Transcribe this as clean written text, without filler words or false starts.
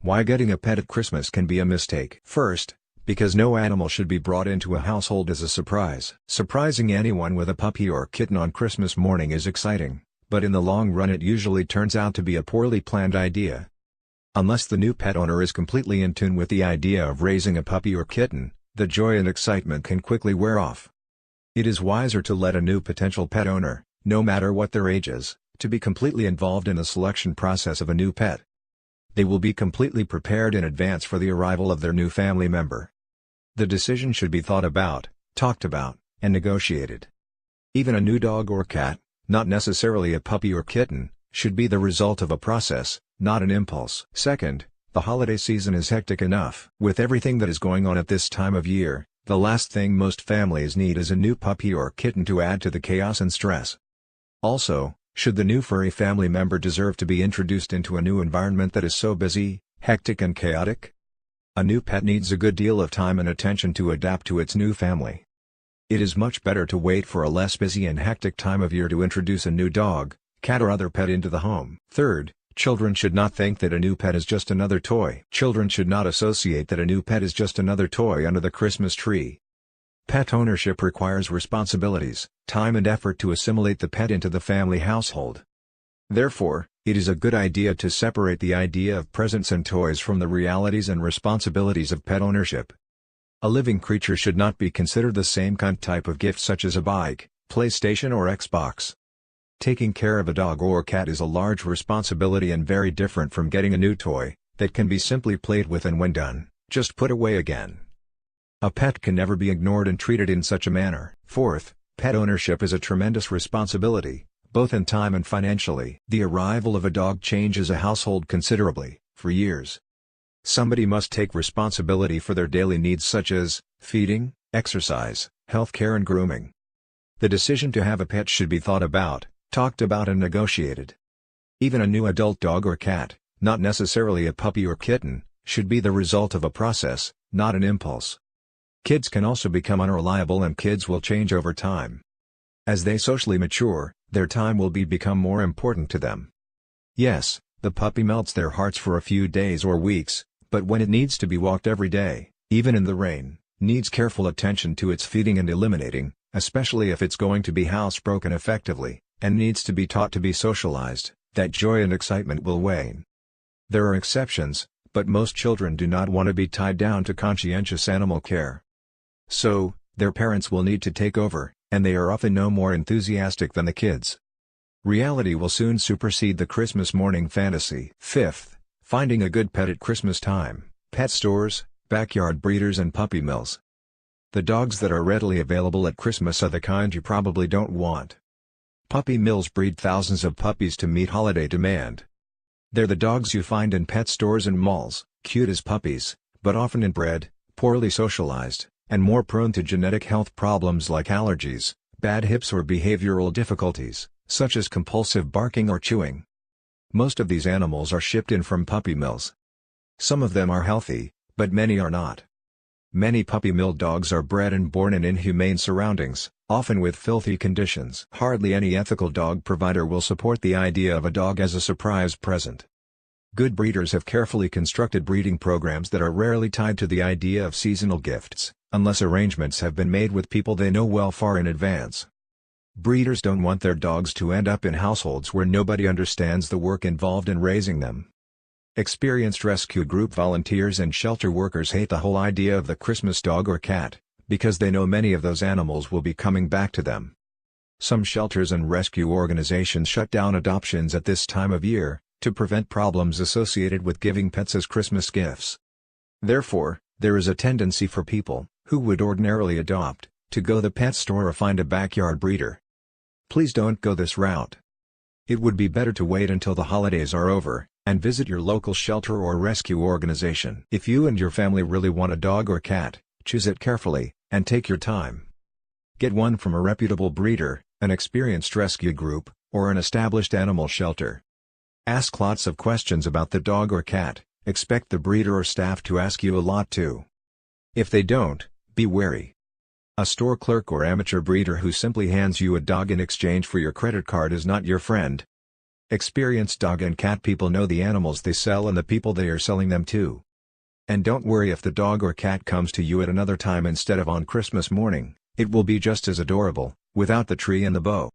Why getting a pet at Christmas can be a mistake. First, because no animal should be brought into a household as a surprise. Surprising anyone with a puppy or kitten on Christmas morning is exciting, but in the long run it usually turns out to be a poorly planned idea. Unless the new pet owner is completely in tune with the idea of raising a puppy or kitten, the joy and excitement can quickly wear off. It is wiser to let a new potential pet owner, no matter what their age is, to be completely involved in the selection process of a new pet. They will be completely prepared in advance for the arrival of their new family member. The decision should be thought about, talked about, and negotiated. Even a new dog or cat, not necessarily a puppy or kitten, should be the result of a process, not an impulse. Second, the holiday season is hectic enough. With everything that is going on at this time of year, the last thing most families need is a new puppy or kitten to add to the chaos and stress. Also, should the new furry family member deserve to be introduced into a new environment that is so busy, hectic and chaotic? A new pet needs a good deal of time and attention to adapt to its new family. It is much better to wait for a less busy and hectic time of year to introduce a new dog, cat or other pet into the home. Third, children should not think that a new pet is just another toy. Children should not associate that a new pet is just another toy under the Christmas tree. Pet ownership requires responsibilities, time and effort to assimilate the pet into the family household. Therefore, it is a good idea to separate the idea of presents and toys from the realities and responsibilities of pet ownership. A living creature should not be considered the same type of gift such as a bike, PlayStation or Xbox. Taking care of a dog or cat is a large responsibility and very different from getting a new toy, that can be simply played with and when done, just put away again. A pet can never be ignored and treated in such a manner. Fourth, pet ownership is a tremendous responsibility, both in time and financially. The arrival of a dog changes a household considerably, for years. Somebody must take responsibility for their daily needs such as feeding, exercise, health care and grooming. The decision to have a pet should be thought about, talked about and negotiated. Even a new adult dog or cat, not necessarily a puppy or kitten, should be the result of a process, not an impulse. Kids can also become unreliable and kids will change over time. As they socially mature, their time will become more important to them. Yes, the puppy melts their hearts for a few days or weeks, but when it needs to be walked every day, even in the rain, needs careful attention to its feeding and eliminating, especially if it's going to be housebroken effectively, and needs to be taught to be socialized, that joy and excitement will wane. There are exceptions, but most children do not want to be tied down to conscientious animal care. So, their parents will need to take over, and they are often no more enthusiastic than the kids. Reality will soon supersede the Christmas morning fantasy. Fifth, finding a good pet at Christmas time. Pet stores, backyard breeders and puppy mills. The dogs that are readily available at Christmas are the kind you probably don't want. Puppy mills breed thousands of puppies to meet holiday demand. They're the dogs you find in pet stores and malls, cute as puppies, but often inbred, poorly socialized, and more prone to genetic health problems like allergies, bad hips or behavioral difficulties, such as compulsive barking or chewing. Most of these animals are shipped in from puppy mills. Some of them are healthy, but many are not. Many puppy mill dogs are bred and born in inhumane surroundings, often with filthy conditions. Hardly any ethical dog provider will support the idea of a dog as a surprise present. Good breeders have carefully constructed breeding programs that are rarely tied to the idea of seasonal gifts, unless arrangements have been made with people they know well far in advance. Breeders don't want their dogs to end up in households where nobody understands the work involved in raising them. Experienced rescue group volunteers and shelter workers hate the whole idea of the Christmas dog or cat, because they know many of those animals will be coming back to them. Some shelters and rescue organizations shut down adoptions at this time of year, to prevent problems associated with giving pets as Christmas gifts. Therefore, there is a tendency for people, who would ordinarily adopt, to go to the pet store or find a backyard breeder. Please don't go this route. It would be better to wait until the holidays are over, and visit your local shelter or rescue organization. If you and your family really want a dog or cat, choose it carefully, and take your time. Get one from a reputable breeder, an experienced rescue group, or an established animal shelter. Ask lots of questions about the dog or cat, expect the breeder or staff to ask you a lot too. If they don't, be wary. A store clerk or amateur breeder who simply hands you a dog in exchange for your credit card is not your friend. Experienced dog and cat people know the animals they sell and the people they are selling them to. And don't worry if the dog or cat comes to you at another time instead of on Christmas morning, it will be just as adorable, without the tree and the bow.